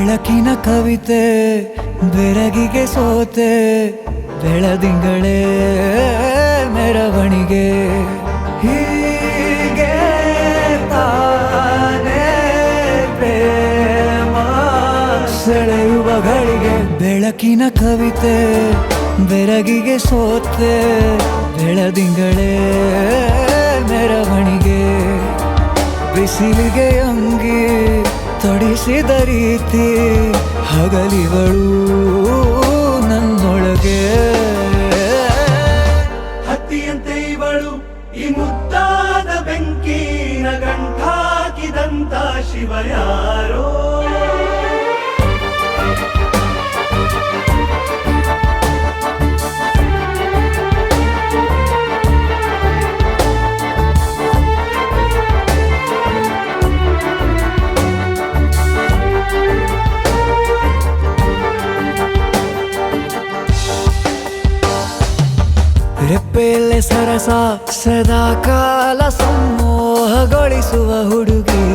ಬೆಳಕಿನ ಕವಿತೆ ಬೆರಗಿಗೆ ಸೋತೆ ಬೆಳದಿಂಗಳೇ ಮೆರವಣಿಗೆ ಹೀಗೆ ತಾನೇ ಪ್ರೇಮ ಸೆಳೆಯುವ ಗಳಿಗೆ ಬೆಳಕಿನ ಕವಿತೆ ಬೆರಗಿಗೆ ಸೋತೆ ಬೆಳದಿಂಗಳೇ ಮೆರವಣಿಗೆ ಬಿಸಿಲಿಗೆ ಅಂಗಿ ತೊಡಿಸಿದ ರೀತಿ ಹಗಲಿಗಳು ನನ್ನೊಳಗೆ ಹತ್ತಿಯಂತೆ ಇವಳು ಈ ಮುದ್ದಾದ ಬೆಂಕಿನ ಗಂಟಾಕಿದಂತ ಶಿವ ಯಾರೋ ರೆಪ್ಪೆಯಲ್ಲೇ ಸರಸ ಸದಾ ಕಾಲ ಸಂಮೋಹಗೊಳಿಸುವ ಹುಡುಗಿ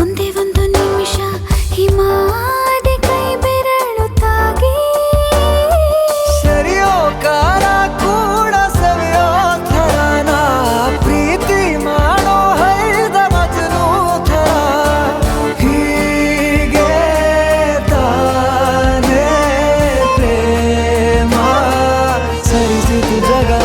ಒಂದೇ ಒಂದು ನಿಮಿಷ ಹಿಮಾದಿ ಕೈ ಬೆರಳು ತಾಗಿ ಸರಿಯೋ ಕಾರ ಕೂಡ ಸವಿಯೋ ಥರನ ಪ್ರೀತಿ ಮಾಡೋ ಹೈದ ಮಜನು ಥರ ಹೀಗೆ ತಾನೇ ಪ್ರೇಮ ಸರಿಸಿತು ಜಗವ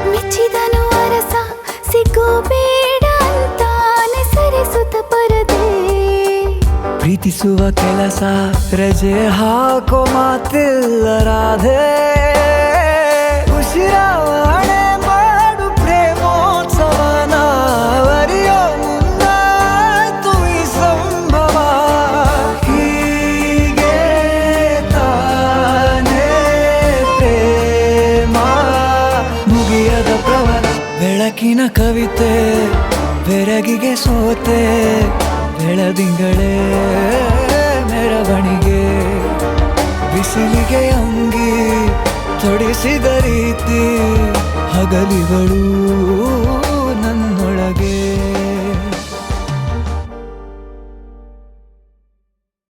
ಮೆಚ್ಚಿದನು ಅರಸ ಸಿಗೋ ಬೇಡ ಅಂತಾನೆ ಸರಿಸುತ್ತ ಪರದೆ ಪ್ರೀತಿಸುವ ಕೆಲಸ ರಜೆ ಹಾಕೋ ಮಾತಿಲ್ಲ ರಾಧೆ ಉಸಿರಾವಣೆ ಮಾಡು ಪ್ರೇಮೋತ್ಸವನ ವರಿಯೋ ಮುಂದಾಯ್ತು ಈ ಸಂಭವ ಹೀಗೆ ತಾನೇ ಪ್ರೇಮ ಮುಗಿಯದ ಪ್ರವರ ಬೆಳಕಿನ ಕವಿತೆ ಬೆರಗಿಗೆ ಸೋತೆ ಬೆಳದಿಂಗಳೇ ಮೆರವಣಿಗೆ ಬಿಸಿಲಿಗೆ ಅಂಗಿ ತೊಡಿಸಿದ ರೀತಿ ಹಗಲಿಗಳು